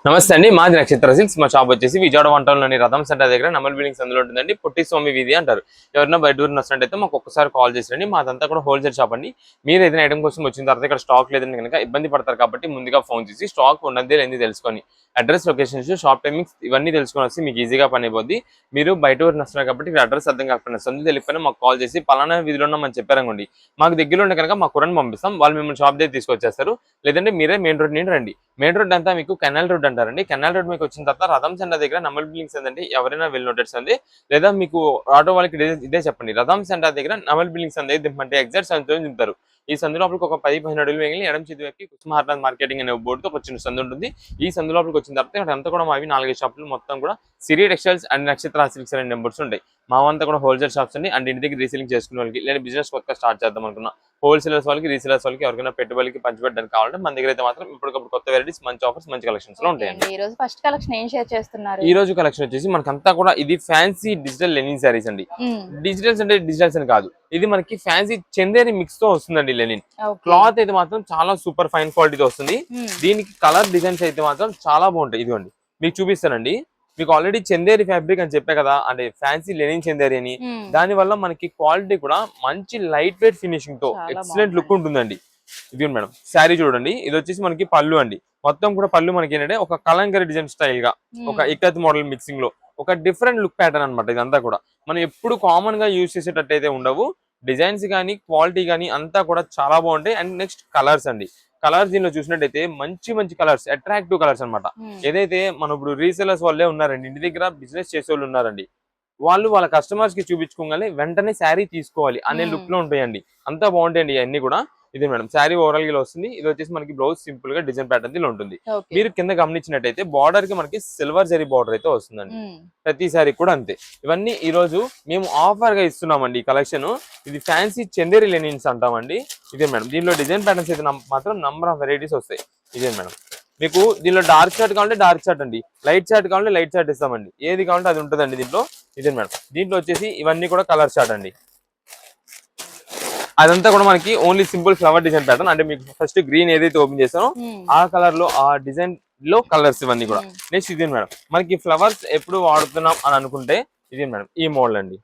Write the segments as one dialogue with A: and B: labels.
A: నమస్తే అండి, మాది నక్షత్ర సిల్క్స్. మా షాప్ వచ్చేసి విజయవాడ వంటలోని రథం సెంటర్ దగ్గర నమల్ బిల్డింగ్స్ అందులో ఉంటుందండి. పొట్టి స్వామి వీధి అంటారు. ఎవరైనా బయట ఊరిని వస్తున్నట్టయితే మాకు ఒక్కసారి కాల్ చేసిరండి. మాదంతా కూడా హోల్సేల్ షాప్ అండి. మీరు ఏదైనా ఐటమ్ కోసం వచ్చిన తర్వాత ఇక్కడ స్టాక్ లేదని కనుక ఇబ్బంది పడతారు కాబట్టి ముందుగా ఫోన్ చేసి స్టాక్ ఉన్నది లేని తెలుసుకొని అడ్రస్, లొకేషన్స్, షాప్ టైమింగ్స్ ఇవన్నీ తెలుసుకొని వస్తే మీకు ఈజీగా పని అయిపోద్ది. మీరు బయట ఊరిని వస్తున్నారు కాబట్టి ఇక్కడ అడ్రస్ అర్థం కాకపోయినా సొంత తెలియకపోయినా మాకు కాల్ చేసి పలానా వీధిలో ఉన్నామని చెప్పారనుకోండి, మాకు దగ్గరలో ఉంటే కనుక మా కురని పంపిస్తాం. వాళ్ళు మిమ్మల్ని షాప్ దగ్గర తీసుకొచ్చేస్తారు. లేదంటే మీరే మెయిన్ రోడ్ నుండి రండి. మెయిన్ రోడ్ అంతా మీకు కెనాల్ రోడ్ అంటారండి. కెనాల్ రోడ్ మీకు వచ్చిన తర్వాత రథం సెంటర్ దగ్గర నమల్ బిల్డింగ్స్ అండి. ఎవరైనా వెళ్ళి నోటెడ్స్ అండి, లేదా మీకు ఆటో వాళ్ళకి ఇదే చెప్పండి. రథం సెంటర్ దగ్గర నమల్ బిల్డింగ్స్ అండి దింపంటే ఎగ్జాక్ట్ సందులో దింపుతారు. ఈ సందు లోపలికి ఒక 10-15 అడుగులు మిగిలి ఎడం చేతి వైపుకి కుసుమహారనాథ్ మార్కెటింగ్ అనే బోర్డుతో ఒక చిన్న సందు ఉంటుంది. ఈ సందు లోపలికి వచ్చిన తర్వాత ఇక్కడ అంతా కూడా మావి 4 షాపులు మొత్తం కూడా సిరి టెక్స్టైల్స్ అండ్ నక్షత్ర సిల్క్స్ అనే నెంబర్స్ ఉంటాయి. మావంతా కూడా హోల్సేల్ షాప్స్ అండి. అండ్ ఇంటి దగ్గర రీసేలింగ్ చేసుకునే వాళ్ళకి, లేదా బిజినెస్ కొత్తగా స్టార్ట్ చేద్దాం అనుకున్నా హోల్సేలర్స్ వాళ్ళకి, రీసేలర్స్ వాళ్ళకి, ఎవరికైనా పెట్టుబడికి పంచిపెట్టడానికి కావాలంటే మన దగ్గర అయితే మాత్రం ఇప్పటికప్పుడు కొత్త వెరైటీస్, మంచి ఆఫర్స్, మంచి కలెక్షన్స్ లో ఉంటాయండి.
B: ఈ రోజు ఫస్ట్ కలెక్షన్ ఏం షేర్ చేస్తున్నారు?
A: ఈ రోజు కలెక్షన్ వచ్చేసి మనకంతా కూడా ఇది ఫ్యాన్సీ డిజిటల్ లెనిన్ శారీస్ అండి. డిజిటల్స్ అంటే డిజిటల్స్ అని కాదు, ఇది మనకి ఫ్యాన్సీ చందేరి మిక్స్ తో వస్తుందండి. లెనిన్ క్లాత్ అయితే మాత్రం చాలా సూపర్ ఫైన్ క్వాలిటీతో వస్తుంది. దీనికి కలర్ డిజైన్స్ అయితే మాత్రం చాలా బాగుంటాయి. ఇదిగోండి మీకు చూపిస్తానండి. మీకు ఆల్రెడీ చందేరి ఫ్యాబ్రిక్ అని చెప్పే కదా, అంటే ఫ్యాన్సీ లెనిన్ చందేరి అని. దాని వల్ల మనకి క్వాలిటీ కూడా మంచి లైట్ వెయిట్ ఫినిషింగ్ తో ఎక్సలెంట్ లుక్ ఉంటుందండి. ఇది మేడం శారీ చూడండి. ఇది వచ్చేసి మనకి పళ్ళు అండి. మొత్తం కూడా పళ్ళు మనకి ఏంటంటే ఒక కలంకరీ డిజైన్ స్టైల్ గా, ఒక ఇక్కత్ మోడల్ మిక్సింగ్ లో ఒక డిఫరెంట్ లుక్ ప్యాటర్న్ అనమాట. ఇదంతా కూడా మనం ఎప్పుడు కామన్ గా యూజ్ చేసేటట్టు అయితే ఉండవు. డిజైన్స్ కానీ, క్వాలిటీ కానీ అంతా కూడా చాలా బాగుంటాయి. అండ్ నెక్స్ట్ కలర్స్ అండి. కలర్స్ దీనిలో చూసినట్టయితే మంచి మంచి కలర్స్, అట్రాక్టివ్ కలర్స్ అనమాట. ఏదైతే మనం ఇప్పుడు రీసేలర్స్ వాళ్ళే ఉన్నారండి, ఇంటి దగ్గర బిజినెస్ చేసే వాళ్ళు ఉన్నారండి, వాళ్ళు వాళ్ళ కస్టమర్స్ కి చూపించుకోగానే వెంటనే శారీ తీసుకోవాలి అనే లుక్ లో ఉంటాయండి. అంతా బాగుంటాయండి ఇవన్నీ కూడా. ఇది మేడం శారీ ఓవరాల్ గా వస్తుంది. ఇది వచ్చేసి మనకి బ్లౌజ్ సింపుల్ గా డిజైన్ ప్యాటర్న్ లో ఉంటుంది. మీరు కింద గమనించినట్టయితే బార్డర్ కి మనకి సిల్వర్ జరీ బార్డర్ అయితే వస్తుందండి. ప్రతి శారీ కూడా అంతే. ఇవన్నీ ఈ రోజు మేము ఆఫర్ గా ఇస్తున్నామండి. ఈ కలెక్షన్ ఇది ఫ్యాన్సీ చందేరి లెనిన్స్ అంటామండి. ఇదే మేడం. దీనిలో డిజైన్ ప్యాటర్న్స్ అయితే మాత్రం నంబర్ ఆఫ్ వెరైటీస్ వస్తాయి. ఇదే మేడం. మీకు దీనిలో డార్క్ షార్ట్ కావాలంటే డార్క్ షార్ట్ అండి, లైట్ షార్ట్ కావాలంటే లైట్ షార్ట్ ఇస్తామండి. ఏది కావాలంటే అది ఉంటుందండి దీంట్లో. ఇదే మేడం. దీంట్లో వచ్చేసి ఇవన్నీ కూడా కలర్ షార్ట్ అండి. అదంతా కూడా మనకి only simple flower design pattern. అంటే మీకు ఫస్ట్ గ్రీన్ ఏదైతే ఓపెన్ చేస్తానో ఆ కలర్ లో, ఆ డిజైన్ లో కలర్స్ ఇవన్నీ కూడా. నెక్స్ట్ ఇదే మేడం. మనకి ఫ్లవర్స్ ఎప్పుడు వాడుతున్నాం అని అనుకుంటే ఇదే మేడం ఈ మోడల్ అండి.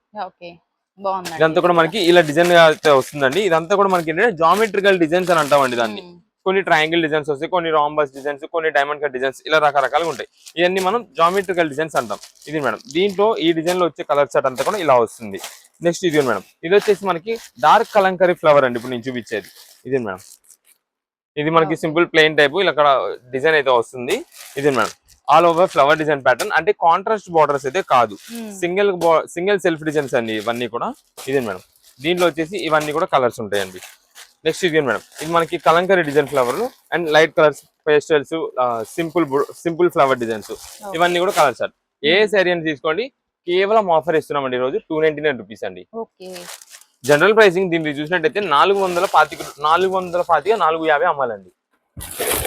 A: ఇదంతా కూడా మనకి ఇలా డిజైన్ అయితే వస్తుందండి. ఇదంతా కూడా మనకి ఏంటంటే జామెట్రికల్ డిజైన్స్ అని అంటామండి దాన్ని. కొన్ని ట్రయాంగిల్ డిజైన్స్ వస్తాయి, కొన్ని రాంబస్ డిజైన్స్, కొన్ని డైమండ్ కట్ డిజైన్స్, ఇలా రకరకాలుగా ఉంటాయి. ఇవన్నీ మనం జామెట్రికల్ డిజైన్స్ అంటాం. ఇది మేడం. దీంట్లో ఈ డిజైన్ లో వచ్చే కలర్ సెట్ అంతా కూడా ఇలా వస్తుంది. నెక్స్ట్ ఇది మేడం. ఇది వచ్చేసి మనకి డార్క్ కలంకరీ ఫ్లవర్ అండి. ఇప్పుడు నేను చూపించేది ఇది మేడం. ఇది మనకి సింపుల్ ప్లెయిన్ టైప్ ఇలా డిజైన్ అయితే వస్తుంది. ఇది madam. All over flower design pattern. అంటే కాంట్రాస్ట్ బార్డర్స్ అయితే కాదు, సింగిల్ సెల్ఫ్ డిజైన్స్ అండి ఇవన్నీ కూడా. ఇదే మేడం. దీంట్లో వచ్చేసి ఇవన్నీ కూడా కలర్స్ ఉంటాయండి. నెక్స్ట్ ఇది మేడం. ఇది మనకి kalamkari design flower and light colours, pastels, simple flower designs, ఇవన్నీ కూడా కలర్స్ అండి. ఏ శారీ అని తీసుకోండి, కేవలం ఆఫర్ ఇస్తున్నామండి ఈరోజు 299 రూపీస్ అండి. జనరల్ ప్రైసింగ్ దీన్ని చూసినట్టయితే 450 అమ్మాలండి.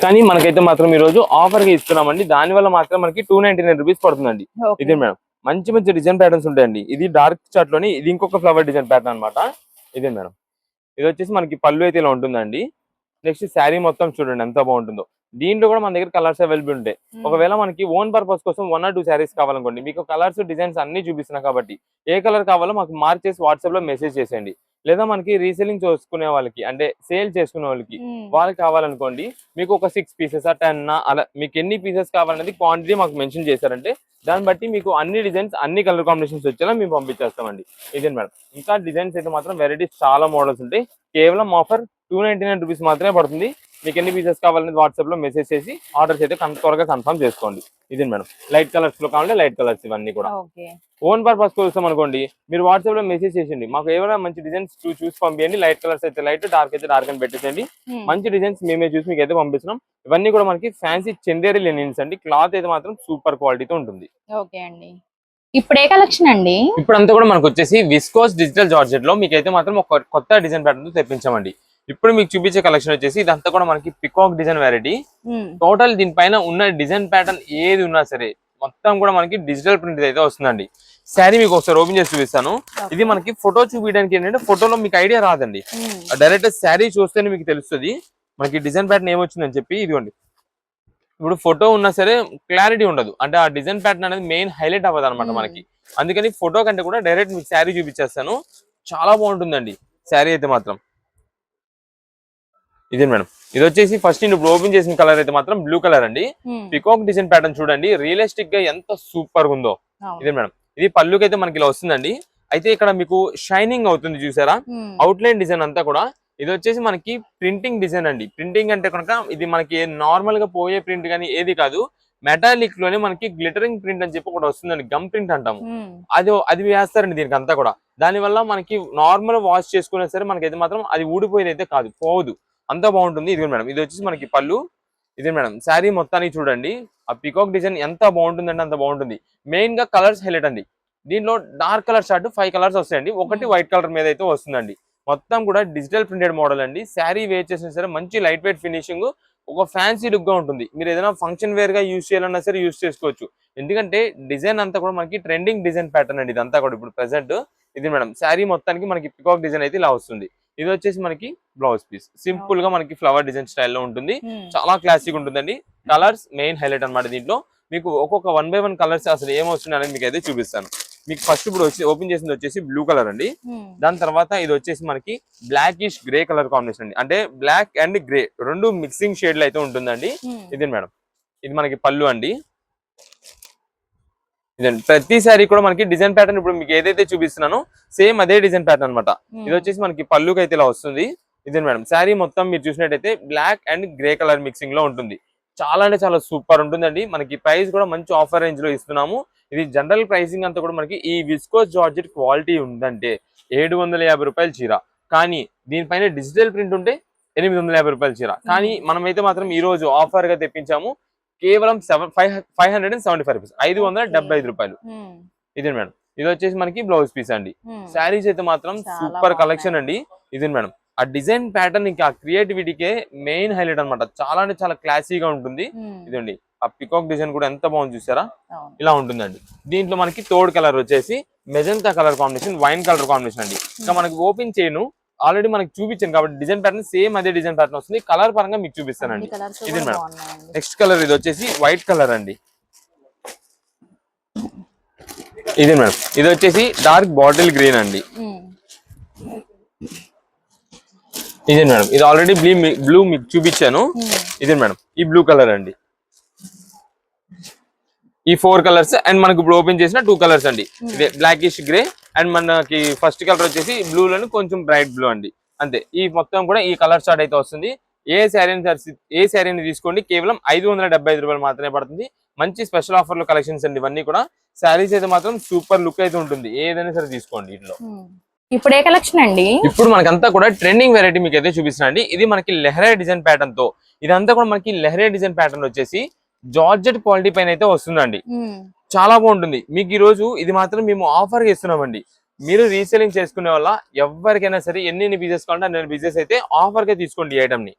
A: కానీ మనకైతే మాత్రం ఈ రోజు ఆఫర్ గా ఇస్తున్నామండి. దాని వల్ల మాత్రం మనకి 299 రూపీస్ పడుతుందండి. ఇదే మేడం. మంచి మంచి డిజైన్ ప్యాటర్న్స్ ఉంటాయండి. ఇది డార్క్ చార్ట్ లోని ఇది ఇంకొక ఫ్లవర్ డిజైన్ ప్యాటర్న్ అనమాట. ఇదే మేడం. ఇది వచ్చేసి మనకి పళ్ళు అయితే ఇలా ఉంటుందండి. నెక్స్ట్ శారీ మొత్తం చూడండి ఎంత బాగుంటుందో. దీంట్లో కూడా మన దగ్గర కలర్స్ అవైలబుల్ ఉంటాయి. ఒకవేళ మనకి ఓన్ పర్పస్ కోసం 1 or 2 శారీస్ కావాలనుకోండి, మీకు కలర్స్ డిజైన్స్ అన్ని చూపిస్తున్నా కాబట్టి ఏ కలర్ కావాలో మాకు మార్క్ చేసి వాట్సాప్ లో మెసేజ్ చేసేయండి. లేదా మనకి రీసెలింగ్ చేసుకునే వాళ్ళకి, అంటే సేల్ చేసుకునే వాళ్ళకి కావాలనుకోండి, మీకు ఒక 6 పీసెస్ 10 అలా మీకు ఎన్ని పీసెస్ కావాలనేది క్వాంటిటీ మాకు మెన్షన్ చేశారంటే దాన్ని బట్టి మీకు అన్ని డిజైన్స్, అన్ని కలర్ కాంబినేషన్స్ వచ్చేలా మేము పంపించేస్తామండి. ఇదే మేడం. ఇంకా డిజైన్స్ అయితే మాత్రం వెరైటీస్ చాలా మోడల్స్ ఉంటాయి. కేవలం ఆఫర్ 299 రూపీస్ మాత్రమే పడుతుంది. మీకు ఎన్ని పీసెస్ కావాలనేది వాట్సాప్ లో మెసేజ్ చేసి ఆర్డర్స్ అయితే త్వరగా కన్ఫర్మ్ చేసుకోండి. ఇదే మేడం. లైట్ కలర్స్ లో కావాలంటే లైట్ కలర్స్ ఇవన్నీ కూడా. ఓన్ పర్పస్ కోసం అనుకోండి, మీరు వాట్సాప్ లో మెసేజ్ చేయండి, మాకు ఏమైనా మంచి డిజైన్స్ చూసి పంపించండి. లైట్ కలర్స్ అయితే లైట్, డార్క్ అయితే డార్క్ అని పెట్టేసేయండి. మంచి డిజైన్స్ మేమే చూసి మీకు అయితే పంపిస్తున్నాం. ఇవన్నీ కూడా మనకి ఫ్యాన్సీ చందేరి లెనిన్స్ అండి. క్లాత్ అయితే మాత్రం సూపర్ క్వాలిటీతో ఉంటుంది.
B: ఓకే అండి. ఇప్పుడు ఏ కలెక్షన్ అండి?
A: ఇప్పుడు అంతా కూడా మనకు వచ్చేసి విస్కోస్ డిజిటల్ జార్జెట్ లో మీకైతే మాత్రం ఒక కొత్త డిజైన్ ప్యాటర్న్ తో తెప్పించామండి. ఇప్పుడు మీకు చూపించే కలెక్షన్ వచ్చేసి ఇదంతా కూడా మనకి పికాక్ డిజైన్ వెరైటీ. టోటల్ దీనిపైన ఉన్న డిజైన్ ప్యాటర్న్ ఏది ఉన్నా సరే మొత్తం కూడా మనకి డిజిటల్ ప్రింట్ అయితే వస్తుందండి. శారీ మీకు ఒకసారి ఓపెన్ చేసి చూపిస్తాను. ఇది మనకి ఫోటో చూపించడానికి ఏంటంటే ఫోటోలో మీకు ఐడియా రాదండి, డైరెక్ట్ శారీ చూస్తేనే మీకు తెలుస్తుంది మనకి డిజైన్ ప్యాటర్న్ ఏమొచ్చిందని చెప్పి. ఇదిగోండి ఇప్పుడు ఫోటో ఉన్నా సరే క్లారిటీ ఉండదు, అంటే ఆ డిజైన్ ప్యాటర్న్ అనేది మెయిన్ హైలైట్ అవ్వదు అనమాట మనకి. అందుకని ఫోటో కంటే కూడా డైరెక్ట్ మీకు శారీ చూపించేస్తాను. చాలా బాగుంటుందండి శారీ అయితే మాత్రం. ఇదే మేడం, ఇది వచ్చేసి ఫస్ట్ ఇప్పుడు ఓపెన్ చేసిన కలర్ అయితే మాత్రం బ్లూ కలర్ అండి. పికాక్ డిజైన్ ప్యాటర్న్ చూడండి, రియలిస్టిక్ గా ఎంత సూపర్ గా ఉందో. ఇదే మేడం, ఇది పళ్ళుకి అయితే మనకి ఇలా వస్తుందండి. అయితే ఇక్కడ మీకు షైనింగ్ అవుతుంది చూసారా, అవుట్ లైన్ డిజైన్ అంతా కూడా. ఇది వచ్చేసి మనకి ప్రింటింగ్ డిజైన్ అండి. ప్రింటింగ్ అంటే కనుక ఇది మనకి నార్మల్ గా పోయే ప్రింట్ కానీ ఏది కాదు, మెటాలిక్ లోనే మనకి గ్లిటరింగ్ ప్రింట్ అని చెప్పి ఒకటి వస్తుందండి, గమ్ ప్రింట్ అంటాము. అది వేస్తారండి దీనికి అంతా కూడా. దాని వల్ల మనకి నార్మల్ వాష్ చేసుకున్నా సరే మనకైతే మాత్రం అది ఊడిపోయేది అయితే కాదు, పోదు, అంతా బాగుంటుంది. ఇది మేడం, ఇది వచ్చేసి మనకి పళ్ళు. ఇదే మేడం, శారీ మొత్తానికి చూడండి ఆ పికాక్ డిజైన్ ఎంత బాగుంటుందంటే అంత బాగుంటుంది. మెయిన్ గా కలర్స్ హైలైట్ అండి. దీంట్లో డార్క్ కలర్ షార్ట్ 5 కలర్స్ వస్తాయండి, ఒకటి వైట్ కలర్ మీద అయితే వస్తుందండి. మొత్తం కూడా డిజిటల్ ప్రింటెడ్ మోడల్ అండి. శారీ వేర్ చేసినా సరే మంచి లైట్ వెయిట్ ఫినిషింగ్, ఒక ఫ్యాన్సీ లుక్ గా ఉంటుంది. మీరు ఏదైనా ఫంక్షన్ వేర్ గా యూజ్ చేయాలన్నా సరే యూజ్ చేసుకోవచ్చు. ఎందుకంటే డిజైన్ అంతా కూడా మనకి ట్రెండింగ్ డిజైన్ ప్యాటర్న్ అండి ఇదంతా కూడా ఇప్పుడు ప్రెసెంట్. ఇది మేడం, శారీ మొత్తానికి మనకి పికాక్ డిజైన్ అయితే ఇలా వస్తుంది. ఇది వచ్చేసి మనకి బ్లౌజ్ పీస్, సింపుల్ గా మనకి ఫ్లవర్ డిజైన్ స్టైల్లో ఉంటుంది. చాలా క్లాసిక్ ఉంటుందండి. కలర్స్ మెయిన్ హైలైట్ అనమాట దీంట్లో. మీకు ఒక్కొక్క 1 by 1 కలర్స్ అసలు ఏమొస్తుంది అనేది మీకు అయితే చూపిస్తాను. మీకు ఫస్ట్ ఇప్పుడు వచ్చి ఓపెన్ చేసింది వచ్చేసి బ్లూ కలర్ అండి. దాని తర్వాత ఇది వచ్చేసి మనకి బ్లాకిష్ గ్రే కలర్ కాంబినేషన్ అండి, అంటే బ్లాక్ అండ్ గ్రే రెండు మిక్సింగ్ షేడ్ లో అయితే ఉంటుందండి. ఇది మేడం, ఇది మనకి పళ్ళు అండి. ఇదండి, ప్రతి సారీ కూడా మనకి డిజైన్ ప్యాటర్న్ ఇప్పుడు మీకు ఏదైతే చూపిస్తున్నానో సేమ్ అదే డిజైన్ ప్యాటర్న్ అనమాట. ఇది వచ్చేసి మనకి పళ్ళుకి అయితే ఇలా వస్తుంది. ఇదే మేడం, శారీ మొత్తం మీరు చూసినట్టయితే black and grey colour mixing లో ఉంటుంది. చాలా అంటే చాలా సూపర్ ఉంటుందండి. మనకి ప్రైస్ కూడా మంచి ఆఫర్ రేంజ్ లో ఇస్తున్నాము. ఇది జనరల్ ప్రైసింగ్ అంతా కూడా మనకి ఈ విస్కోస్ జార్జెట్ క్వాలిటీ ఉందంటే 750 రూపాయల చీర, కానీ దీనిపైన డిజిటల్ ప్రింట్ ఉంటే 850 రూపాయల చీర. కానీ మనమైతే మాత్రం ఈ రోజు ఆఫర్ గా తెప్పించాము, కేవలం 575 రూపీస్, 575 రూపాయలు. ఇదే మేడం, ఇది వచ్చేసి మనకి బ్లౌజ్ పీస్ అండి. శారీస్ అయితే మాత్రం సూపర్ కలెక్షన్ అండి. ఇదే మేడం, ఆ డిజైన్ ప్యాటర్న్ ఇంకా క్రియేటివిటీకే మెయిన్ హైలైట్ అనమాట. చాలా అంటే చాలా క్లాసీగా ఉంటుంది. ఇదండి, ఆ పికాక్ డిజైన్ కూడా ఎంత బాగుంది చూసారా, ఇలా ఉంటుందండి. దీంట్లో మనకి థర్డ్ కలర్ వచ్చేసి magenta colour combination, wine colour combination అండి. ఇంకా మనకి ఓపెన్ చేయను, ఆల్రెడీ మనకి చూపించాను కాబట్టి డిజైన్ ప్యాటర్న్ సేమ్ అదే డిజైన్ ప్యాటర్న్ వస్తుంది. కలర్ పరంగా మీకు చూపిస్తానండి. ఇది మేడం, నెక్స్ట్ కలర్ ఇది వచ్చేసి వైట్ కలర్ అండి. ఇది మేడం, ఇది వచ్చేసి డార్క్ బాటిల్ గ్రీన్ అండి. ఇదే మేడం, ఇది ఆల్రెడీ బ్లూ మీకు చూపించాను. ఇదే మేడం, ఈ బ్లూ కలర్ అండి. ఈ 4 కలర్స్ అండ్ మనకి ఇప్పుడు ఓపెన్ చేసిన 2 కలర్స్ అండి. ఇదే బ్లాకిష్ గ్రే అండ్ మనకి ఫస్ట్ కలర్ వచ్చేసి బ్లూ లోని కొంచెం బ్రైట్ బ్లూ అండి. అంతే, ఈ మొత్తం కూడా ఈ కలర్ చార్ట్ అయితే వస్తుంది. ఏ శారీని తీసుకోండి కేవలం 575 రూపాయలు మాత్రమే పడుతుంది. మంచి స్పెషల్ ఆఫర్ లో కలెక్షన్స్ అండి ఇవన్నీ కూడా. శారీస్ అయితే మాత్రం సూపర్ లుక్ అయితే ఉంటుంది, ఏదైనా సరే తీసుకోండి ఇంట్లో.
B: ఇప్పుడు ఏ కలెక్షన్ అండి?
A: ఇప్పుడు మనకంతా కూడా ట్రెండింగ్ వెరైటీ మీకు అయితే చూపిస్తున్నా అండి. ఇది మనకి లెహరే డిజైన్ ప్యాటర్న్ తో, ఇదంతా కూడా మనకి లెహరే డిజైన్ ప్యాటర్న్ వచ్చేసి జార్జెట్ క్వాలిటీ పైన అయితే వస్తుందండి. చాలా బాగుంటుంది. మీకు ఈ రోజు ఇది మాత్రం మేము ఆఫర్ గా ఇస్తున్నామండి. మీరు రీసేలింగ్ చేసుకునే వల్ల ఎవరికైనా సరే ఎన్ని పీసెస్ కావాలంటే అన్ని పీసెస్ అయితే ఆఫర్ గా తీసుకోండి ఈ ఐటమ్ ని.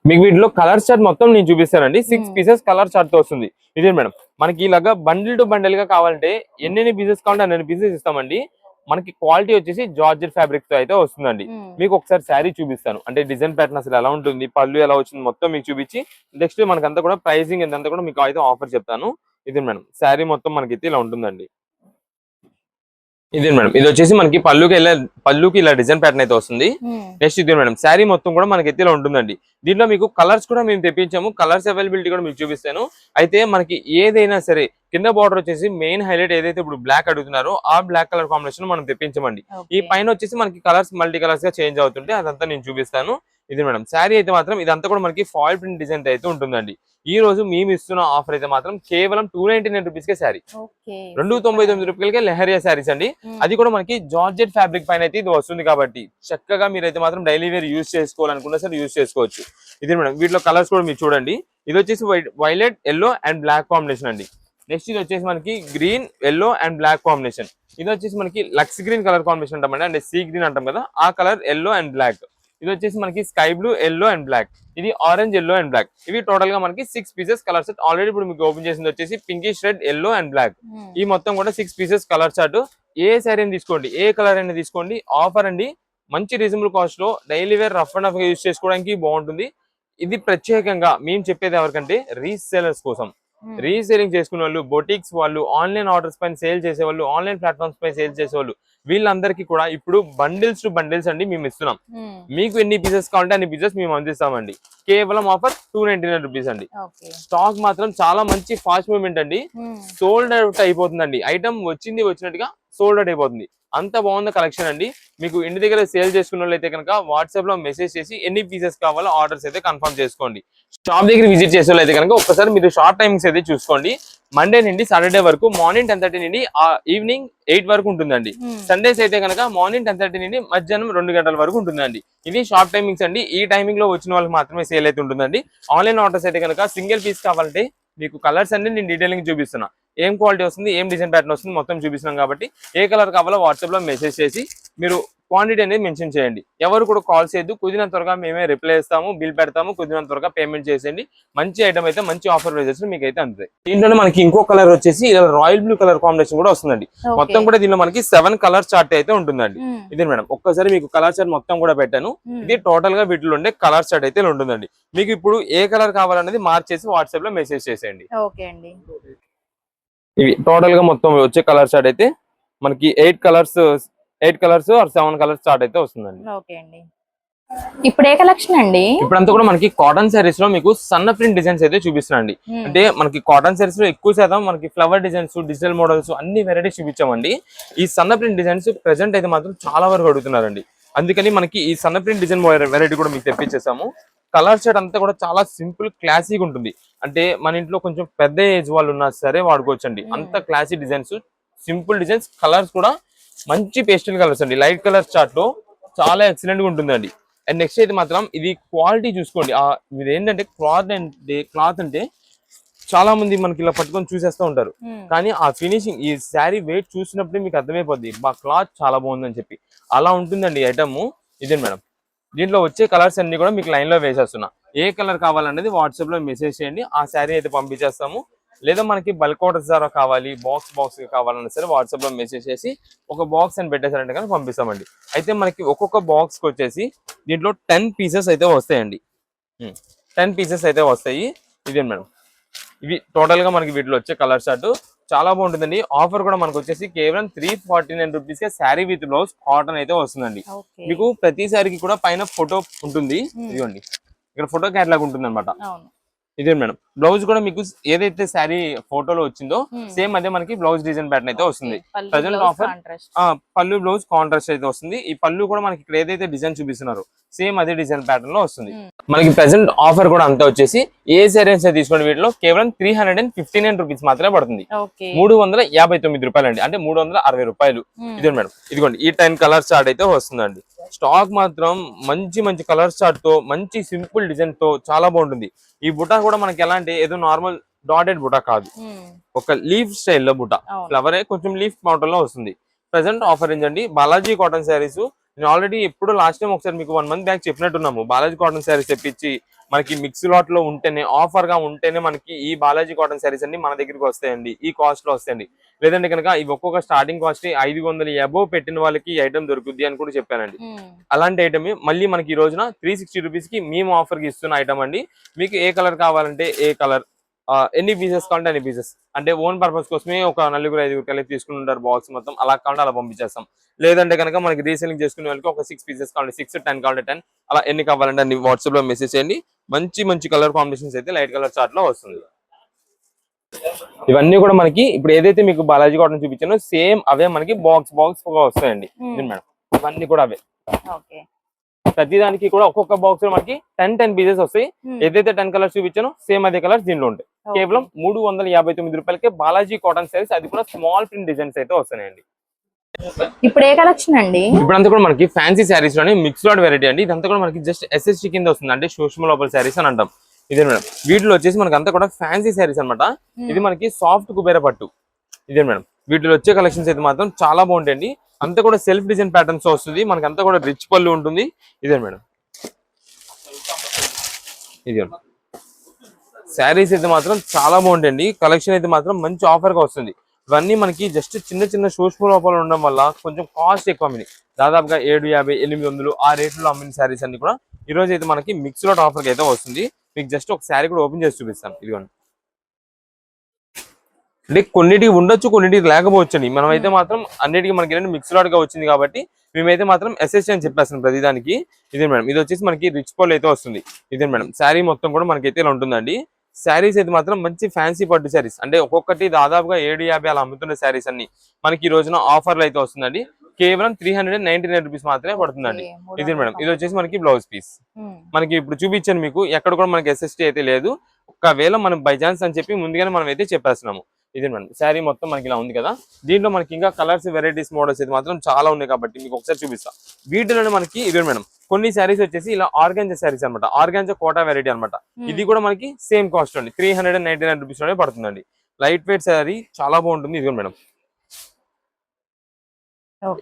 A: మీకు వీటిలో కలర్ చార్ట్ మొత్తం నేను చూపిస్తానండి. 6 పీసెస్ కలర్ చార్ట్ తో వస్తుంది. ఇదే మేడం, మనకి ఇలాగా బండిల్ టు బండిల్ గా కావాలంటే ఎన్ని పీసెస్ కావాలంటే అన్ని పీసెస్ ఇస్తామండి. మనకి క్వాలిటీ వచ్చేసి జార్జెట్ ఫ్యాబ్రిక్ తో అయితే వస్తుందండి. మీకు ఒకసారి శారీ చూపిస్తాను, అంటే డిజైన్ ప్యాటర్న్ అసలు ఎలా ఉంటుంది, పళ్ళు ఎలా వచ్చింది మొత్తం మీకు చూపించి నెక్స్ట్ మనకంతా కూడా ప్రైసింగ్ ఎంతంతా కూడా మీకు అయితే ఆఫర్ చెప్తాను. ఇది మేడం, శారీ మొత్తం మనకి ఇలా ఉంటుందండి. ఇదే మేడం, ఇది వచ్చేసి మనకి పళ్ళుకి ఇలా డిజైన్ ప్యాటర్న్ అయితే వస్తుంది. నెక్స్ట్ ఇది మేడం, శారీ మొత్తం కూడా మనకి ఇలా ఉంటుందండి. దీంట్లో మీకు కలర్స్ కూడా మేము తెప్పించాము, కలర్స్ అవైలబిలిటీ కూడా మీకు చూపిస్తాను. అయితే మనకి ఏదైనా సరే కింద బార్డర్ వచ్చేసి మెయిన్ హైలైట్ ఏదైతే ఇప్పుడు బ్లాక్ అడుగుతున్నారో ఆ బ్లాక్ కలర్ కాంబినేషన్ మనం తెప్పించమండి. ఈ పైన వచ్చేసి మనకి కలర్స్ మల్టీ కలర్స్ గా చేంజ్ అవుతుంటే అదంతా నేను చూపిస్తాను. ఇది మేడం, శారీ అయితే మాత్రం ఇదంతా కూడా మనకి ఫాయిల్ ప్రింట్ డిజైన్ అయితే ఉంటుందండి. ఈ రోజు మేము ఇస్తున్న ఆఫర్ అయితే మాత్రం కేవలం 299 రూపీస్ కే శారీ, 299 రూపాయలకే లెహరియా శారీస్ అండి. అది కూడా మనకి జార్జెట్ ఫ్యాబ్రిక్ పైన అయితే ఇది వస్తుంది కాబట్టి చక్కగా మీరైతే మాత్రం డైలీ వేర్ యూజ్ చేసుకోవాలనుకున్నా సరే యూజ్ చేసుకోవచ్చు. ఇది మేడం, వీటిలో కలర్స్ కూడా మీరు చూడండి. ఇది వచ్చేసి violet, yellow and black combination అండి. నెక్స్ట్ ఇది వచ్చేసి మనకి green, yellow and black combination. ఇది వచ్చేసి మనకి లక్స్ గ్రీన్ కలర్ కాంబినేషన్ అంటామండి, అంటే సీ గ్రీన్ అంటాం కదా ఆ కలర్, ఎల్లో అండ్ బ్లాక్. ఇది వచ్చేసి మనకి sky blue, yellow and black. ఇది ఆరెంజ్, ఎల్లో అండ్ బ్లాక్. ఇవి టోటల్ గా మనకి 6 పీసెస్ కలర్ సెట్. ఆల్రెడీ ఇప్పుడు మీకు ఓపెన్ చేసింది వచ్చేసి pinkish red, yellow and black. ఈ మొత్తం కూడా 6 పీసెస్ కలర్ చార్ట్. ఏ శారీని తీసుకోండి, ఏ కలర్ అయినా తీసుకోండి, ఆఫర్ అండి. మంచి రీజనబుల్ కాస్ట్ లో daily wear rough and rough use చేసుకోవడానికి బాగుంటుంది. ఇది ప్రత్యేకంగా మేము చెప్పేది ఎవరికంటే రీసేలర్స్ కోసం. రీసేలింగ్ చేసుకునే వాళ్ళు, బొటిక్స్ వాళ్ళు, ఆన్లైన్ ఆర్డర్స్ పైన సేల్ చేసే వాళ్ళు, ఆన్లైన్ ప్లాట్ఫామ్స్ పైన సేల్ చేసే వాళ్ళు, వీళ్ళందరికీ కూడా ఇప్పుడు బండిల్స్ టు బండిల్స్ అండి మేము ఇస్తున్నాం. మీకు ఎన్ని పీసెస్ కావాలంటే అన్ని పీసెస్ మేము అందిస్తామండి. కేవలం ఆఫర్ 299 రూపీస్ అండి. స్టాక్ మాత్రం చాలా మంచి ఫాస్ట్ మూవ్మెంట్ అండి. సోల్డ్ అవుట్ అయిపోతుందండి. ఐటమ్ వచ్చినట్టుగా సోల్డ్ అవుట్ అయిపోతుంది. అంత బాగుంది కలెక్షన్ అండి. మీకు ఇంటి దగ్గర సేల్ చేసుకున్న వాళ్ళు అయితే కనుక వాట్సాప్ లో మెసేజ్ చేసి ఎన్ని పీసెస్ కావాలో ఆర్డర్స్ అయితే కన్ఫర్మ్ చేసుకోండి. షాప్ దగ్గర విజిట్ చేసే వాళ్ళు అయితే కనుక ఒక్కసారి మీరు షార్ట్ టైమింగ్స్ అయితే చూసుకోండి. మండే నుండి సాటర్డే వరకు మార్నింగ్ 10:30 నుండి ఈవినింగ్ 8 వరకు ఉంటుందండి. సండేస్ అయితే కనుక మార్నింగ్ 10:30 నుండి మధ్యాహ్నం 2 గంటల వరకు ఉంటుందండి. ఇది షార్ట్ టైమింగ్స్ అండి. ఈ టైమింగ్ లో వచ్చిన వాళ్ళకి మాత్రమే సేల్ అయితే ఉంటుందండి. ఆన్లైన్ ఆర్డర్స్ అయితే కనుక సింగిల్ పీస్ కావాలంటే మీకు కలర్స్ అన్ని నేను డీటెయిలింగ్ చూపిస్తున్నా. ఏం క్వాలిటీ వస్తుంది, ఏం డిజైన్ ప్యాటర్న్ వస్తుంది మొత్తం చూపిస్తున్నాం కాబట్టి ఏ కలర్ కావాలో వాట్సాప్ లో మెసేజ్ చేసి మీరు క్వాంటిటీ అనేది మెన్షన్ చేయండి. ఎవరు కూడా కాల్ చేయొద్దు. కుదిరినంత త్వరగా మేమే రిప్లై ఇస్తాము, బిల్ పెడతాము. కుదిరినంత త్వరగా పేమెంట్ చేసేయండి. మంచి ఐటమ్ అయితే మంచి ఆఫర్ ప్రైజెస్ మీకు అయితే అందుతాయి. దీంట్లోనే మనకి ఇంకో కలర్ వచ్చేసి ఇలా రాయల్ బ్లూ కలర్ కాంబినేషన్ కూడా వస్తుందండి. మొత్తం కూడా దీనిలో మనకి 7 కలర్ చార్ట్ అయితే ఉంటుందండి. ఇది మేడం ఒక్కసారి మీకు కలర్ చార్ట్ మొత్తం కూడా పెట్టాను. ఇది టోటల్ గా వీటిలో ఉండే కలర్ చార్ట్ అయితే ఉంటుందండి. మీకు ఇప్పుడు ఏ కలర్ కావాలనేది మార్చేసి వాట్సాప్ లో మెసేజ్ చేసేయండి. ఇవి టోటల్ గా మొత్తం వచ్చే కలర్ చార్ట్ అయితే మనకి 8 కలర్స్ ఆర్ 7 కలర్స్ చార్ట్ అయితే వస్తుందండి.
B: ఇప్పుడు ఏ కలెక్షన్ అండి?
A: ఇప్పుడంతా కూడా మనకి కాటన్ సారీస్ లో మీకు సన్న ప్రింట్ డిజైన్స్ అయితే చూపిస్తున్నాండి. అంటే మనకి కాటన్ సారీస్ లో ఎక్కువ శాతం మనకి ఫ్లవర్ డిజైన్స్, డిజిటల్ మోడల్స్ అన్ని వెరైటీస్ చూపించామండి. ఈ సన్న ప్రింట్ డిజైన్స్ ప్రెసెంట్ అయితే మాత్రం చాలా వరకు అడుగుతున్నారండి. అందుకని మనకి ఈ సన్న ప్రింట్ డిజైన్ వెరైటీ కూడా మీకు తెప్పించేసాము. కలర్ షర్ట్ అంతా కూడా చాలా సింపుల్ క్లాసీగా ఉంటుంది. అంటే మన ఇంట్లో కొంచెం పెద్ద ఏజ్ వాళ్ళు ఉన్నా సరే వాడుకోవచ్చండి. అంత classy designs, simple designs, colours కూడా మంచి పేస్టల్ కలర్స్ అండి. లైట్ కలర్ చార్ట్ లో చాలా ఎక్సలెంట్ గా ఉంటుందండి. అండ్ నెక్స్ట్ అయితే మాత్రం ఇది క్వాలిటీ చూసుకోండి. ఇది ఏంటంటే క్లాత్ అంటే చాలా మంది మనకి ఇలా పట్టుకొని చూసేస్తూ ఉంటారు. కానీ ఆ ఫినిషింగ్, ఈ శారీ వెయిట్ చూసినప్పుడే మీకు అర్థమైపోద్ది మా క్లాత్ చాలా బాగుందని చెప్పి. అలా ఉంటుందండి ఐటమ్. ఇదే మేడం దీంట్లో వచ్చే కలర్స్ అన్ని కూడా మీకు లైన్ లో వేసేస్తున్నా. ఏ కలర్ కావాలనేది వాట్సాప్ లో మెసేజ్ చేయండి. ఆ శారీ అయితే పంపించేస్తాము. లేదా మనకి బల్క్ ఆర్డర్స్ ద్వారా కావాలి, బాక్స్ కావాలన్నా సరే వాట్సాప్ లో మెసేజ్ చేసి ఒక బాక్స్ అని పెట్టేసారంటే కానీ పంపిస్తామండి. అయితే మనకి ఒక్కొక్క బాక్స్ కి వచ్చేసి దీంట్లో 10 పీసెస్ అయితే వస్తాయండి. 10 పీసెస్ అయితే వస్తాయి. ఇదే మేడం ఇవి టోటల్ గా మనకి వీటిలో వచ్చే కలర్ చార్ట్ చాలా బాగుంటుందండి. ఆఫర్ కూడా మనకు వచ్చేసి కేవలం 349 rupees K sari with blouse cotton అయితే వస్తుందండి. మీకు ప్రతి శారీకి కూడా పైన ఫోటో ఉంటుంది. ఇదిగోండి ఇక్కడ ఫోటో క్యాటలాగ్ ఉంటుంది అనమాట. ఇదే మేడం బ్లౌజ్ కూడా మీకు ఏదైతే శారీ ఫోటోలో వచ్చిందో సేమ్ అదే మనకి బ్లౌజ్ డిజైన్ ప్యాటర్న్ అయితే వస్తుంది. ప్రజెంట్ ఆఫర్ పళ్ళు బ్లౌజ్ కాంట్రాస్ట్ అయితే వస్తుంది. ఈ పళ్ళు కూడా మనకి ఇక్కడ ఏదైతే డిజైన్ చూపిస్తున్నారు సేమ్ అదే డిజైన్ ప్యాటర్న్ లో వస్తుంది. మనకి ప్రెసెంట్ ఆఫర్ కూడా అంతా వచ్చేసి ఏ శారీస్ తీసుకోండి వీటిలో కేవలం 359 రూపీస్ మాత్రమే పడుతుంది. 359 రూపాయలు అండి, అంటే 360 రూపాయలు. ఇదే మేడం ఇదిగోండి ఈ 10 కలర్ చార్ట్ అయితే వస్తుందండి. స్టాక్ మాత్రం మంచి కలర్ చార్ట్ తో మంచి సింపుల్ డిజైన్ తో చాలా బాగుంటుంది. ఈ బుటా కూడా మనకి ఎలా అంటే ఏదో నార్మల్ డాటెడ్ బుటా కాదు, ఒక లీఫ్ స్టైల్లో బుటా, ఫ్లవరే కొంచెం లీఫ్ మోడల్ లో వస్తుంది. ప్రెసెంట్ ఆఫర్ ఏంటండి బాలాజీ కాటన్ శారీస్. నేను ఆల్రెడీ ఎప్పుడు లాస్ట్ టైం ఒకసారి మీకు 1 మంత్ బ్యాక్ చెప్పినట్టున్నాము. బాలాజీ కాటన్ శారీస్ తెప్పించి మనకి మిక్స్ లాట్ లో ఉంటేనే, ఆఫర్ గా ఉంటేనే మనకి ఈ బాలాజీ కాటన్ శారీస్ అన్ని మన దగ్గరికి వస్తాయండి. ఈ కాస్ట్ లో వస్తాయండి. లేదంటే కనుక ఇవి ఒక్కొక్క స్టార్టింగ్ కాస్ట్ 500 అబోవ్ పెట్టిన వాళ్ళకి ఐటమ్ దొరుకుద్ది అని కూడా చెప్పానండి. అలాంటి ఐటమ్ మళ్ళీ మనకి ఈ రోజున 360 రూపీస్ కి మేము ఆఫర్ కి ఇస్తున్న ఐటమ్ అండి. మీకు ఏ కలర్ కావాలంటే ఏ కలర్, ఎన్ని పీసెస్ కావాలంటే అన్ని పీసెస్, అంటే ఓన్ పర్పస్ కోసమే ఒక 4-5 కలిపి తీసుకుని ఉంటారు బాక్స్ మొత్తం. అలా కావాలంటే అలా పంపించేస్తాం. లేదంటే కనుక మనకి రీసేలింగ్ చేసుకునే వాళ్ళకి ఒక 6 పీసెస్ కావాలంటే 6, 10 కావాలంటే 10, అలా ఎన్ని కావాలంటే అన్ని వాట్సాప్ లో మెసేజ్ చేయండి. మంచి కలర్ కాంబినేషన్స్ అయితే లైట్ కలర్ చార్ట్ లో వస్తుంది. ఇవన్నీ కూడా మనకి ఇప్పుడు ఏదైతే మీకు బాలాజీ కాటన్ చూపించానో సేమ్ అవే మనకి బాక్స్ వస్తాయండి. మేడం ఇవన్నీ కూడా అవే. ప్రతి దానికి కూడా ఒక్కొక్క బాక్స్ లో మనకి 10 పీసెస్ వస్తాయి. ఏదైతే 10 కలర్స్ చూపించానో సేమ్ అదే కలర్స్ దీనిలో ఉంటాయి. కేవలం 359 రూపాయలకే బాలాజీ కాటన్ శారీస్, అది కూడా స్మాల్ ప్రింట్ డిజైన్స్ అయితే వస్తాయండి.
B: ఇప్పుడు ఏ కలెక్షన్ అండి?
A: ఇప్పుడంతా కూడా మనకి ఫ్యాన్సీ శారీస్ లోనే మిక్స్ లాట్ వెరైటీ అండి. ఇదంతా కూడా మనకి జస్ట్ SST కింద వస్తుంది, అంటే సూక్ష్మ లోపల శారీస్ అని అంటాం. ఇదే మేడం వీటిలో వచ్చేసి మనకి అంతా కూడా ఫ్యాన్సీ శారీస్ అనమాట. ఇది మనకి సాఫ్ట్ కుబేర పట్టు. ఇదే మేడం వీటిలో వచ్చే కలెక్షన్స్ అయితే మాత్రం చాలా బాగుంటాయండి. అంతా కూడా సెల్ఫ్ డిజైన్ ప్యాటర్న్స్ వస్తుంది. మనకి అంతా కూడా రిచ్ పళ్ళు ఉంటుంది. ఇదే మేడం ఇది శారీస్ అయితే మాత్రం చాలా బాగుంటాయండి. కలెక్షన్ అయితే మాత్రం మంచి ఆఫర్ గా వస్తుంది. ఇవన్నీ మనకి జస్ట్ చిన్న చిన్న సూక్ష్మ లోపాలు ఉండడం వల్ల కొంచెం కాస్ట్ ఎక్కువ అమ్మినాయి. దాదాపుగా 750, 800 ఆ రేట్లో అమ్మిన శారీస్ అన్ని కూడా ఈ రోజు అయితే మనకి మిక్స్ లాట్ ఆఫర్ అయితే వస్తుంది. మీకు జస్ట్ ఒక శారీ కూడా ఓపెన్ చేసి చూపిస్తాను. ఇదిగోండి, అంటే కొన్నిటికి ఉండొచ్చు, కొన్నిటికి లేకపోవచ్చు అండి. మనమైతే మాత్రం అన్నిటికీ మనకి ఏంటంటే మిక్స్ లాట్ గా వచ్చింది కాబట్టి మేమైతే మాత్రం ఎస్ఎస్టీ అని చెప్పేస్తాం ప్రతిదానికి. ఇదే మేడం, ఇది వచ్చేసి మనకి రిచ్ పోల్ అయితే వస్తుంది. ఇదే మేడం, శారీ మొత్తం కూడా మనకైతే ఇలా ఉంటుందండి. శారీస్ అయితే మాత్రం మంచి ఫ్యాన్సీ పట్టు శారీస్, అంటే ఒక్కొక్కటి దాదాపుగా 750 అలా అమ్ముతున్న శారీస్ అన్ని మనకి ఈ రోజున ఆఫర్లు అయితే వస్తుందండి. కేవలం 399 రూపీస్ మాత్రమే పడుతుందండి. ఇది మేడం, ఇది వచ్చేసి మనకి బ్లౌజ్ పీస్. మనకి ఇప్పుడు చూపించాను మీకు, ఎక్కడ కూడా మనకి ఎస్ఎస్టీ అయితే లేదు. ఒకవేళ మనం బై ఛాన్స్ అని చెప్పి ముందుగానే మనం అయితే చెప్పేస్తున్నాము. ఇదే మేడం, శారీ మొత్తం మనకి ఇలా ఉంది కదా. దీంట్లో మనకి ఇంకా కలర్స్, వెరైటీస్, మోడల్స్ అయితే మాత్రం చాలా ఉన్నాయి కాబట్టి మీకు ఒకసారి చూపిస్తా. వీటిలోనే మనకి ఇదే మేడం కొన్ని శారీస్ వచ్చేసి ఇలా ఆర్గాంజా శారీస్ అనమాట, ఆర్గాంజా కోటా వెరైటీ అనమాట. ఇది కూడా మనకి సేమ్ కాస్ట్ అండి, 399 రూపీస్ లోనే పడుతుందండి. లైట్ వెయిట్ శారీ, చాలా బాగుంటుంది. ఇదిగో మేడం,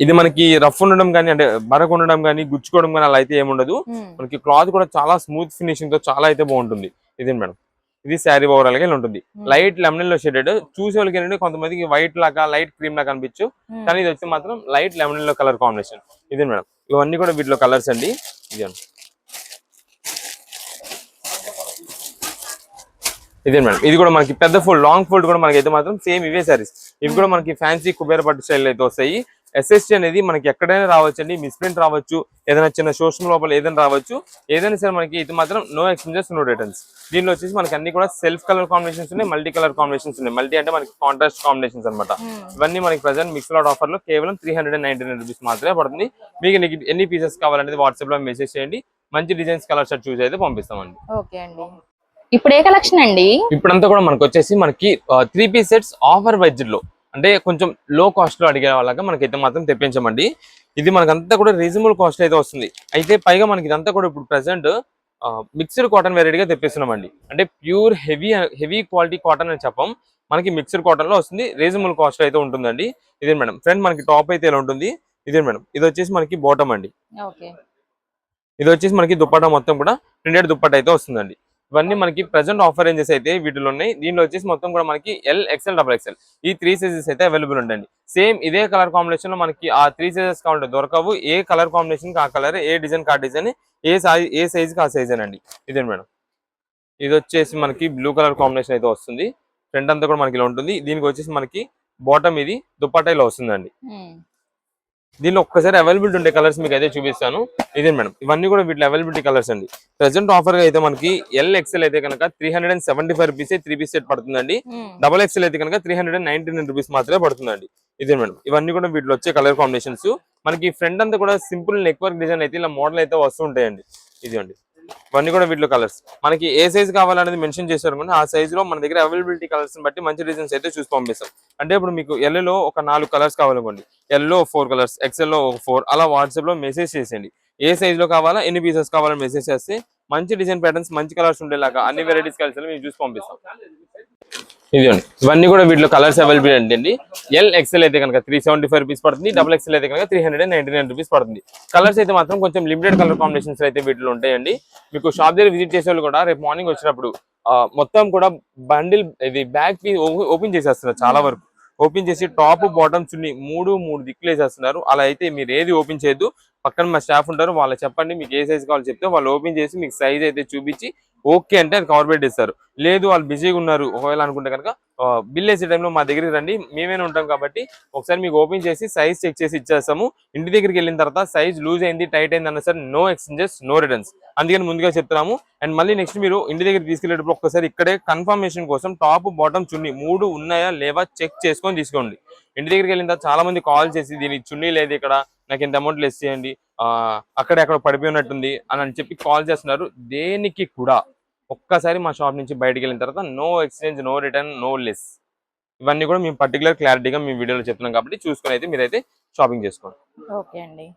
A: ఇది మనకి రఫ్ ఉండడం కానీ, అంటే బరక ఉండడం కానీ, గుచ్చుకోవడం కానీ అలా అయితే ఏముండదు. మనకి క్లాత్ కూడా చాలా స్మూత్ ఫినిషింగ్ తో చాలా అయితే బాగుంటుంది. ఇదే మేడం, ఇది శారీ ఓవరాల్ గా ఇలా ఉంటుంది. లైట్ లెమన్ లో షేడెడ్, చూసే వాళ్ళకి ఏంటంటే కొంతమందికి వైట్ లాగా, లైట్ క్రీమ్ లాగా కనిపించు, కానీ ఇది వచ్చి మాత్రం లైట్ లెమన్ లో కలర్ కాంబినేషన్. ఇదే మేడం, ఇవన్నీ కూడా వీటిలో కలర్స్ అండి. ఇదే మేడం, ఇది కూడా మనకి పెద్ద ఫోల్డ్, లాంగ్ ఫోల్డ్ కూడా మనకి అయితే మాత్రం సేమ్ ఇవే శారీస్. ఇవి కూడా మనకి ఫ్యాన్సీ కుబేర పట్టు స్టైల్ అయితే వస్తాయి. ఎస్ఎస్టీ అనేది మనకి ఎక్కడైనా రావచ్చండి, మిస్ప్రింట్ రావచ్చు, ఏదైనా చిన్న సోషల్ లోపల ఏదైనా రావచ్చు. ఏదైనా సరే మనకి ఇది మాత్రం నో ఎక్స్చేంజెస్, నో రిటర్న్స్. దీనిలో వచ్చేసి మనకి అన్ని కూడా సెల్ఫ్ కలర్ కాంబినేషన్స్ ఉన్నాయి, మల్టీ కలర్ కాంబినేషన్స్ ఉన్నాయి. మల్టీ అంటే మనకి కాంట్రాస్ట్ కాంబినేషన్స్ అనమాట. ఇవన్నీ మనకి ప్రజెంట్ మిక్స్ లాట్ ఆఫర్ లో కేవలం 399 రూపీస్ మాత్రమే పడుతుంది. మీకు ఎన్ని పీసెస్ కావాలనేది వాట్సాప్ లో మెసేజ్ చేయండి, మంచి డిజైన్స్, కలర్స్ చూసి అయితే పంపిస్తామండి.
B: ఓకే అండి. ఇప్పుడు ఏ కలెక్షన్ అండి?
A: ఇప్పుడంతా కూడా మనకు వచ్చేసి మనకి 3 పీస్ సెట్స్ ఆఫర్ బడ్జెట్ లో, అంటే కొంచెం లో కాస్ట్ లో అడిగే వాళ్ళగా మనకైతే మాత్రం తెప్పించమండి. ఇది మనకంతా కూడా రీజనబుల్ కాస్ట్ అయితే వస్తుంది. అయితే పైగా మనకి ఇదంతా కూడా ఇప్పుడు ప్రెసెంట్ మిక్స్డ్ కాటన్ వెరైటీగా తెప్పిస్తున్నామండి. అంటే ప్యూర్ హెవీ క్వాలిటీ కాటన్ అని చెప్పం, మనకి మిక్స్డ్ కాటన్ లో వస్తుంది. రీజనబుల్ కాస్ట్ అయితే ఉంటుందండి. ఇదే మేడం, ఫ్రంట్ మనకి టాప్ అయితే ఇలా ఉంటుంది. ఇదే మేడం, ఇది వచ్చేసి మనకి బాటమ్ అండి. ఇది వచ్చేసి మనకి దుప్పట్టా మొత్తం కూడా ప్రింటెడ్ దుప్పట్టా అయితే వస్తుందండి. ఇవన్నీ మనకి ప్రెసెంట్ ఆఫర్ రేంజెస్ అయితే వీటిలో ఉన్నాయి. దీనిలో వచ్చేసి మొత్తం కూడా మనకి ఎల్, ఎక్స్ఎల్, XXL ఈ 3 సైజెస్ అయితే అవైలబుల్ ఉండండి. సేమ్ ఇదే కలర్ కాంబినేషన్ లో మనకి ఆ 3 సైజెస్ కావాలంటే దొరకవు. ఏ కలర్ కాంబినేషన్ కి ఆ కలర్, ఏ డిజైన్ కి ఆ డిజైన్, ఏ సైజ్ కి ఆ సైజ్ అండి. ఇదే మేడం, ఇది వచ్చేసి మనకి బ్లూ కలర్ కాంబినేషన్ అయితే వస్తుంది. ఫ్రంట్ అంతా కూడా మనకి ఇలా ఉంటుంది. దీనికి వచ్చేసి మనకి బాటమ్, ఇది దుప్పట్టా ఇలా వస్తుందండి. దీనిలో ఒక్కసారి అవైలబిలిటీ ఉండే కలర్స్ మీకు అయితే చూపిస్తాను. ఇదే మేడం, ఇవన్నీ కూడా వీటిలో అవైలబిలిటీ కలర్స్ అండి. ప్రెసెంట్ ఆఫర్ గా అయితే మనకి ఎల్, ఎక్స్ఎల్ అయితే కనుక 375 రూపీస్ 3 పీస్ సెట్ పడుతుందండి. XXL అయితే కనుక 399 రూపీస్ మాత్రమే పడుతుందండి. ఇదే మేడం, ఇవన్నీ కూడా వీటిలో వచ్చే కలర్ కాంబినేషన్స్. మనకి ఫ్రంట్ అంతా కూడా సింపుల్ నెక్ వర్క్ డిజైన్ అయితే ఇలా మోడల్ అయితే వస్తూ ఉంటాయండి. ఇదండి, ఇవన్నీ కూడా వీటిలో కలర్స్. మనకి ఏ సైజ్ కావాలనేది మెన్షన్ చేశారు అనుకోండి, ఆ సైజ్ లో మన దగ్గర అవైలబిలిటీ కలర్స్ బట్టి మంచి డిజైన్స్ అయితే చూసి పంపిస్తాం. అంటే ఇప్పుడు మీకు ఎల్లో ఒక 4 కలర్స్ కావాలనుకోండి, ఎల్లో 4 కలర్స్, ఎక్సెల్ లో ఒక 4, అలా వాట్సాప్ లో మెసేజ్ చేసేయండి. ఏ సైజ్ లో కావాలా, ఎన్ని పీసెస్ కావాలని మెసేజ్ చేస్తే మంచి డిజైన్ ప్యాటర్న్స్, మంచి కలర్స్ ఉండేలాగా అన్ని వెరైటీస్ కలిసి మేము చూసి పంపిస్తాం. ఇదిగోండి, ఇవన్నీ కూడా వీటిలో కలర్స్ అవైలబుల్ అండి. ఎల్, ఎక్స్ఎల్ అయితే కనుక 375 రూపీస్ పడుతుంది. XXL అయితే కనుక 399 రూపీస్ పడుతుంది. కలర్స్ అయితే మాత్రం కొంచెం లిమిటెడ్ కలర్ కాంబినేషన్స్ అయితే వీటిలో ఉంటాయండి. మీకు షాప్ దగ్గర విజిట్ చేసే వాళ్ళు కూడా రేపు మార్నింగ్ వచ్చినప్పుడు మొత్తం కూడా బండిల్, ఇది బ్యాగ్ ఓపెన్ చేసేస్తున్నారు. చాలా వరకు ఓపెన్ చేసి టాప్, బాటమ్, చున్నీ మూడు దిక్కులు వేసేస్తున్నారు. అలా అయితే మీరు ఏది ఓపెన్ చేయొద్దు. పక్కన మా స్టాఫ్ ఉంటారు, వాళ్ళు చెప్పండి మీకు ఏ సైజ్ కావాలో చెప్తే వాళ్ళు ఓపెన్ చేసి మీకు సైజ్ అయితే చూపించి ఓకే అంటే అది కవర్ పెట్టేస్తారు. లేదు వాళ్ళు బిజీగా ఉన్నారు ఒకవేళ అనుకుంటే కనుక బిల్ వేసే టైంలో మా దగ్గరికి రండి, మేమేనే ఉంటాం కాబట్టి ఒకసారి మీకు ఓపెన్ చేసి సైజ్ చెక్ చేసి ఇచ్చేస్తాము. ఇంటి దగ్గరికి వెళ్ళిన తర్వాత సైజ్ లూజ్ అయింది, టైట్ అయింది అన్న సరే నో ఎక్స్చేంజెస్, నో రిటర్న్స్. అందుకని ముందుగా చెప్తున్నాము. అండ్ మళ్ళీ నెక్స్ట్ మీరు ఇంటి దగ్గర తీసుకెళ్లేటప్పుడు ఒక్కసారి ఇక్కడే కన్ఫర్మేషన్ కోసం టాప్, బాటమ్, చున్నీ 3 ఉన్నాయా లేవా చెక్ చేసుకొని తీసుకోండి. ఇంటి దగ్గరికి వెళ్ళిన తర్వాత చాలా మంది కాల్ చేసి దీనికి చున్నీ లేదు ఇక్కడ, నాకు ఇంత అమౌంట్ లెస్ చేయండి, అక్కడ పడిపోయినట్టుంది అని చెప్పి కాల్ చేస్తున్నారు. దేనికి కూడా ఒక్కసారి మా షాప్ నుంచి బయటకు వెళ్ళిన తర్వాత no exchange, no return, no less. ఇవన్నీ కూడా మేము పర్టికులర్ క్లారిటీగా మీ వీడియోలో చెప్తున్నాం కాబట్టి చూసుకొని అయితే మీరైతే షాపింగ్ చేసుకోండి.
B: ఓకే అండి.